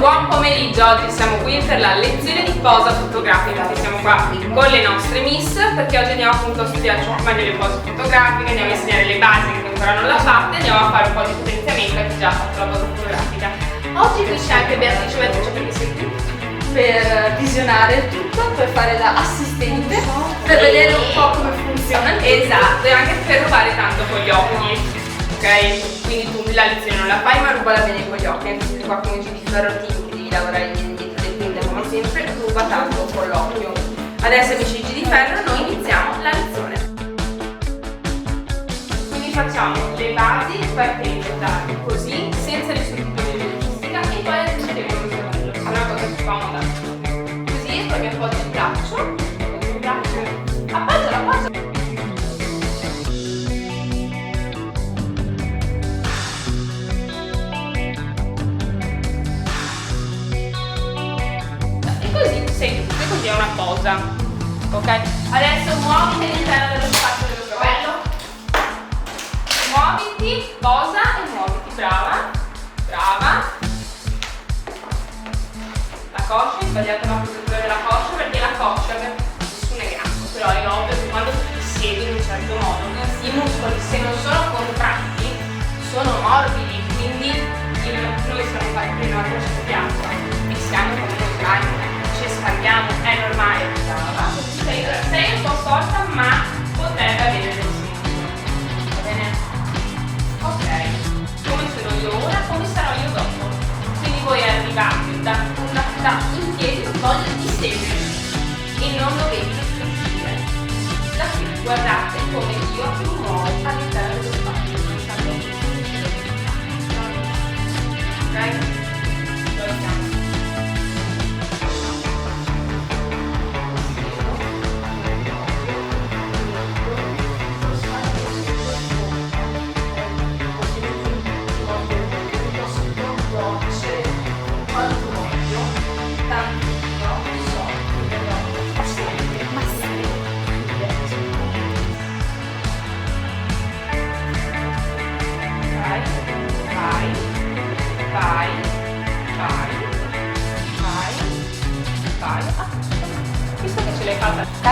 Buon pomeriggio, oggi siamo qui per la lezione di posa fotografica. Siamo qua con le nostre miss perché oggi andiamo appunto a studiare meglio le pose fotografiche, andiamo a insegnare le basi che ancora non l'ha fatta e andiamo a fare un po' di potenziamento a chi già ha fatto la posa fotografica. Oggi qui c'è anche Beatrice, perché sei qui per visionare tutto, per fare da assistente, per vedere un po' come funziona. Esatto, e anche per rubare tanto con gli occhi, ok? Quindi tu la lezione non la fai ma rubala bene con gli occhi, anche se qua come ci ferrotini che devi lavorare dietro le quinte come sempre, ruba tanto con l'occhio. Adesso amici di G di Ferro, noi iniziamo la lezione. Quindi facciamo le basi partendo da così, senza nessun tipo di velocistica e poi aggiungiamo il modello, è una cosa più comoda. Così e poi mi appoggio il braccio, appoggialo. Così è una posa, ok? Adesso muoviti all'interno dello spazio dello capello, muoviti, posa e muoviti, brava, la coscia, hai sbagliato la posizione della coscia perché la coscia nessuno è grasso, però è ovvio che quando ti siedi in un certo modo i muscoli, se non sono contratti, sono morbidi, quindi noi siamo fatti prima la coscia piatta e siamo come noi traino. Scambiamo, è normale, sei un po' storta ma potrebbe avere del senso, va bene? Ok, come sono io ora, come sarò io dopo, quindi voi arrivate da in piedi, voglio di seguire e non dovete uscire da qui, guardate come io mi muovo all'interno dello spazio, ok? Dove siamo? Ok?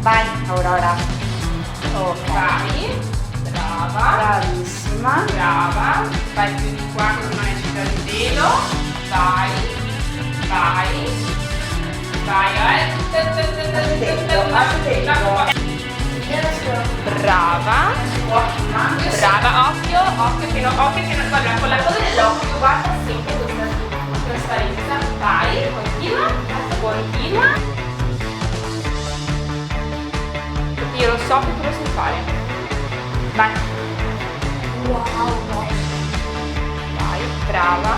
Vai Aurora. Ok. Vai, brava. Bravissima. Brava. Vai più di qua così non esce dal velo. Vai. Brava. Occhio che non, guarda, con la coda dell'occhio guarda sempre questa trasparenza. Vai, continua. Io lo so che tu lo sai fare. Vai. Wow. Vai, brava.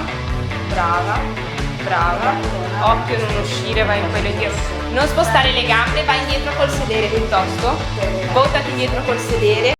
Occhio non uscire, vai in quello indietro. Non spostare le gambe, vai indietro col sedere piuttosto. Buttati indietro col sedere.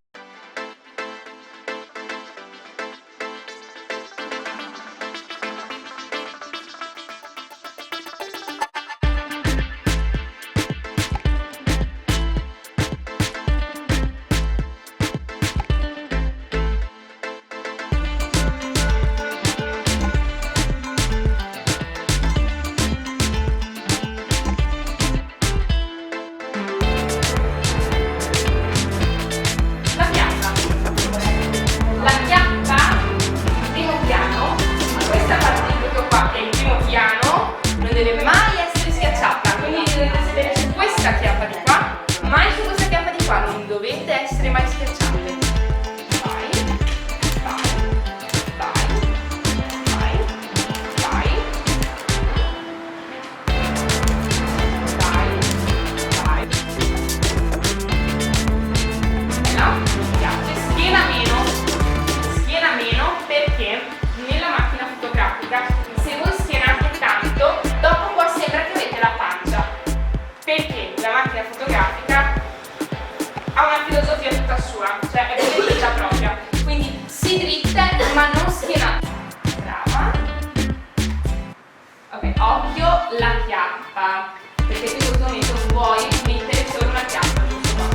La chiappa, perché in questo momento vuoi mettere solo una chiappa giusto qua,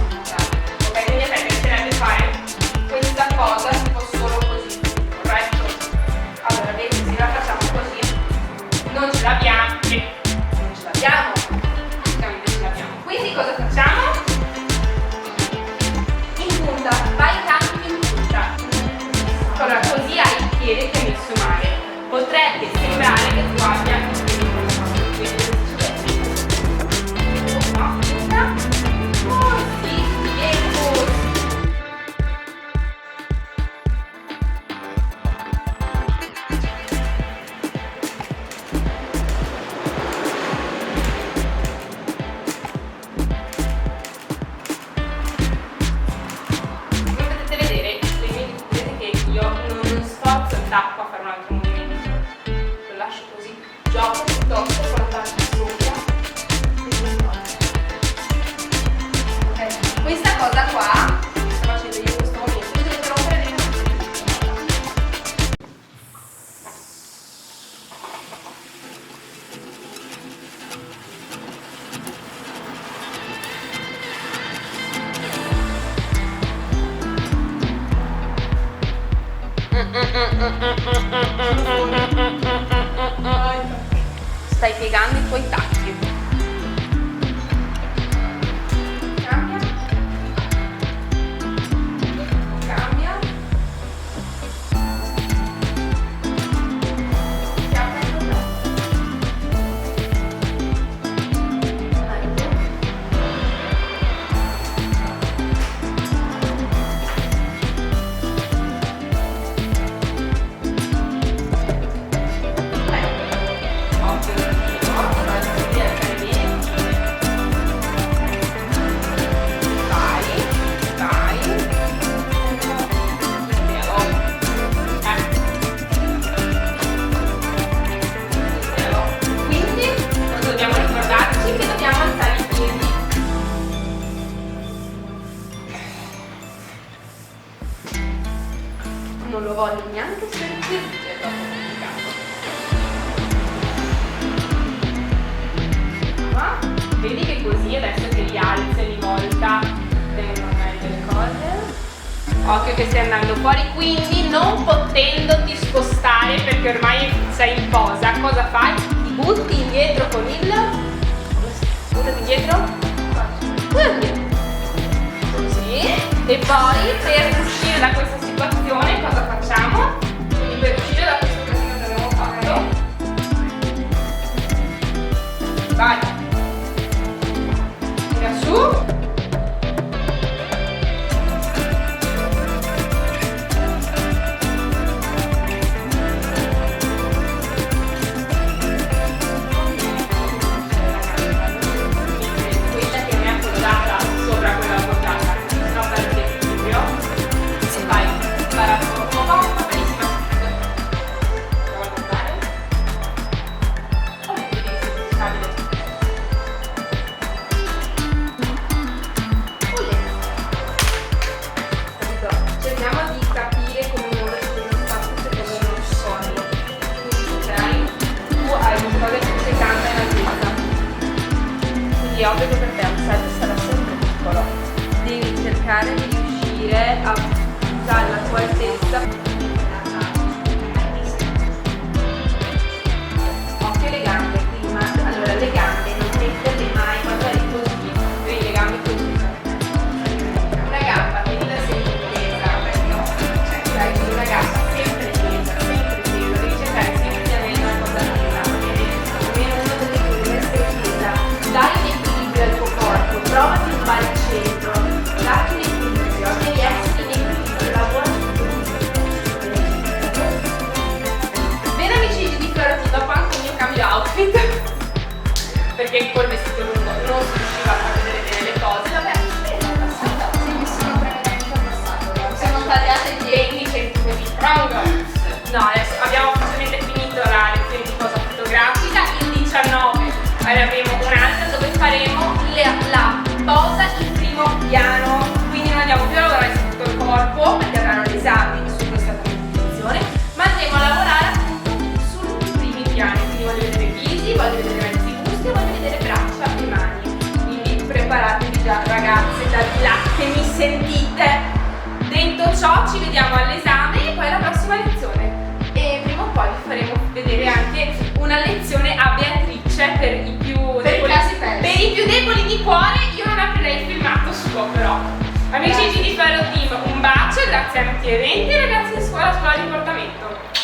ok? Quindi a te piacerebbe fare questa cosa tipo solo così, corretto? Allora vedi, se la facciamo così Stai piegando i tuoi tacchi. Cambia. Cambia. Cambia il tuo non lo voglio neanche sentire dopo il ma vedi che così adesso che li alzi e li volta vengono meglio le cose. Occhio che stai andando fuori, quindi non potendoti spostare perché ormai sei in posa, cosa fai? Ti butti indietro con il buttati indietro così e poi per uscire da questa situazione cosa facciamo? Quindi per uscire da questo casino che abbiamo fatto, vai, tira su, quella che mi è appoggiata sopra quella appoggiata, no per l'equilibrio, vai, spara sotto, va benissimo, la voglio fare, vedi che sei stabile, capito? Cerchiamo di capire come muoversi nello spazio secondo i nostri soldi, quindi potrai, tu hai queste cose che sei tanta in altezza, quindi è ovvio che per te un salto sarà sempre piccolo, devi cercare di riuscire a usare la tua altezza. Occhio le gambe prima, allora le gambe non metterle mai quando eri così, devi le gambe così. Una gamba tenila sempre tesa, perché no, cioè dai una gamba sempre tesa, devi cercare sempre di avere una cosa tesa, almeno uno delle due deve essere tesa, dai un equilibrio al tuo corpo, prova a filmare il centro, dai un equilibrio, devi essere in equilibrio, lavora su questo. Bene amici di Florati, dopo anche il mio cambio outfit, perché col vestito lungo non si riusciva a far vedere bene le cose, vabbè, Sì, mi sono praticamente abbassato. Sono tagliate i piedi. 20 cm strong. No, adesso abbiamo ufficialmente finito la lezione di posa fotografica, il 19 avremo un'altra dove faremo la posa in primo piano, quindi non andiamo più a lavorare su tutto il corpo perché avranno l'esame su questa competizione, ma andremo a lavorare appunto sui primi piani, quindi voglio vedere visi, voglio vedere mezzi busti e voglio vedere braccia e mani, quindi preparatevi già ragazze da di là che mi sentite. Detto ciò ci vediamo all'esame e poi alla prossima lezione e prima o poi vi faremo vedere anche una lezione a Beatrice per i più deboli, casi persi. per i più deboli di cuore. Io non aprirei il filmato suo però. Amici di Faro Team, un bacio, grazie a Mattia Eventi e ragazzi di scuola di portamento.